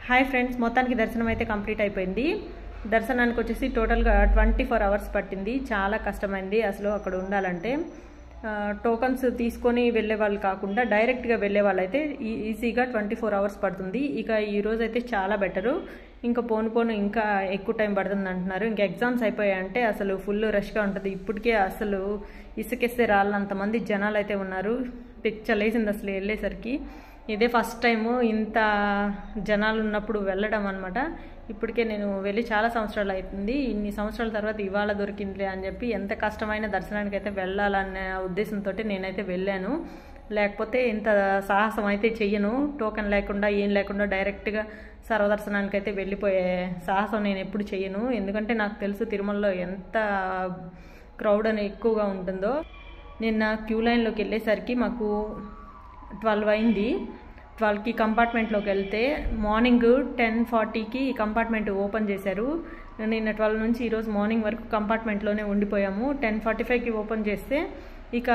Hi friends, మొత్తానికి దర్శనం అయితే కంప్లీట్ అయిపోయింది. దర్శనానికి వచ్చేసి టోటల్గా 24 అవర్స్ పట్టింది. చాలా కష్టమైంది అసలు అక్కడ ఉండాలంటే. టోకన్స్ తీసుకొని వెళ్ళే వాళ్ళు కాకుండా డైరెక్ట్గా వెళ్ళే వాళ్ళైతే ఈజీగా 24 అవర్స్ పడుతుంది. ఇక ఈరోజు అయితే చాలా బెటరు. ఇంకా పోను ఇంకా ఎక్కువ టైం పడుతుంది అంటున్నారు. ఇంకా ఎగ్జామ్స్ అయిపోయాయంటే అసలు ఫుల్ రష్గా ఉంటుంది. ఇప్పటికే అసలు ఇసుకేస్తే రాళ్ళంతమంది జనాలు అయితే ఉన్నారు. పిచ్చలేసింది అసలు వెళ్ళేసరికి. ఇదే ఫస్ట్ టైము ఇంత జనాలు ఉన్నప్పుడు వెళ్ళడం అనమాట. ఇప్పటికే నేను వెళ్ళి చాలా సంవత్సరాలు అవుతుంది. ఇన్ని సంవత్సరాల తర్వాత ఇవాళ దొరికిందిలే అని చెప్పి ఎంత కష్టమైన దర్శనానికి అయితే వెళ్ళాలనే ఉద్దేశంతో నేనైతే వెళ్ళాను. లేకపోతే ఇంత సాహసం అయితే చెయ్యను. టోకెన్ లేకుండా ఏం లేకుండా డైరెక్ట్గా సర్వదర్శనానికి అయితే వెళ్ళిపోయే సాహసం నేను ఎప్పుడు చెయ్యను. ఎందుకంటే నాకు తెలుసు తిరుమలలో ఎంత క్రౌడ్ అని ఎక్కువగా ఉంటుందో. నిన్న క్యూ లైన్లోకి వెళ్ళేసరికి మాకు 12 అయింది. 12కి కంపార్ట్మెంట్లోకి వెళ్తే మార్నింగ్ 10:40కి కంపార్ట్మెంట్ ఓపెన్ చేశారు. నిన్న 12 నుంచి ఈరోజు మార్నింగ్ వరకు కంపార్ట్మెంట్లోనే ఉండిపోయాము. 10:45కి ఓపెన్ చేస్తే ఇక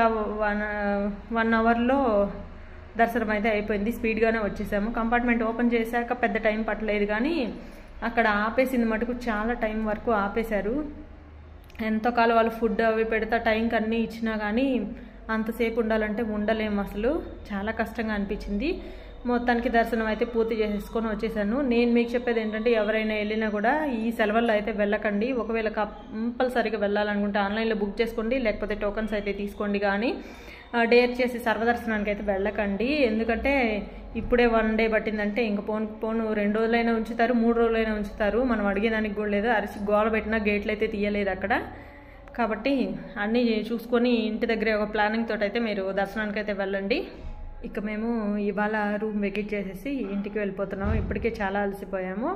1 అవర్లో దర్శనం అయితే అయిపోయింది. స్పీడ్గానే వచ్చేసాము. కంపార్ట్మెంట్ ఓపెన్ చేశాక పెద్ద టైం పట్టలేదు, కానీ అక్కడ ఆపేసింది మటుకు చాలా టైం వరకు ఆపేశారు. ఎంతో కాలం వాళ్ళు ఫుడ్ అవి పెడతా టైంకి అన్నీ ఇచ్చినా కానీ అంతసేపు ఉండాలంటే ఉండలేము. అసలు చాలా కష్టంగా అనిపించింది. మొత్తానికి దర్శనం అయితే పూర్తి చేసేసుకొని వచ్చేసాను. నేను మీకు చెప్పేది ఏంటంటే, ఎవరైనా వెళ్ళినా కూడా ఈ సెలవుల్లో అయితే వెళ్ళకండి. ఒకవేళ కంపల్సరీగా వెళ్ళాలనుకుంటే ఆన్లైన్లో బుక్ చేసుకోండి, లేకపోతే టోకన్స్ అయితే తీసుకోండి. కానీ డేర్ చేసి సర్వదర్శనానికి అయితే వెళ్ళకండి. ఎందుకంటే ఇప్పుడే 1 డే పట్టిందంటే ఇంక పోను 2 రోజులైనా ఉంచుతారు, 3 రోజులైనా ఉంచుతారు. మనం అడిగేదానికి కూడా లేదు. అరిసి గోల పెట్టినా గేట్లు అయితే తీయలేదు అక్కడ. కాబట్టి అన్నీ చూసుకొని ఇంటి దగ్గరే ఒక ప్లానింగ్ తోటి అయితే మీరు దర్శనానికి అయితే వెళ్ళండి. ఇక మేము ఇవాళ రూమ్ వెకేట్ చేసేసి ఇంటికి వెళ్ళిపోతున్నాము. ఇప్పటికే చాలా అలసిపోయాము.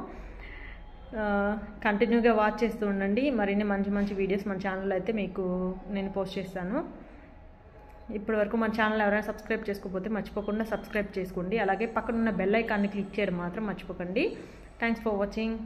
కంటిన్యూగా వాచ్ చేస్తూ ఉండండి. మరిన్ని మంచి వీడియోస్ మన ఛానల్లో అయితే మీకు నేను పోస్ట్ చేస్తాను. ఇప్పటివరకు మన ఛానల్ ఎవరైనా సబ్స్క్రైబ్ చేసుకోకపోతే మర్చిపోకుండా సబ్స్క్రైబ్ చేసుకోండి. అలాగే పక్కనున్న బెల్ ఐకాన్ని క్లిక్ చేయడం మాత్రం మర్చిపోకండి. Thanks for watching.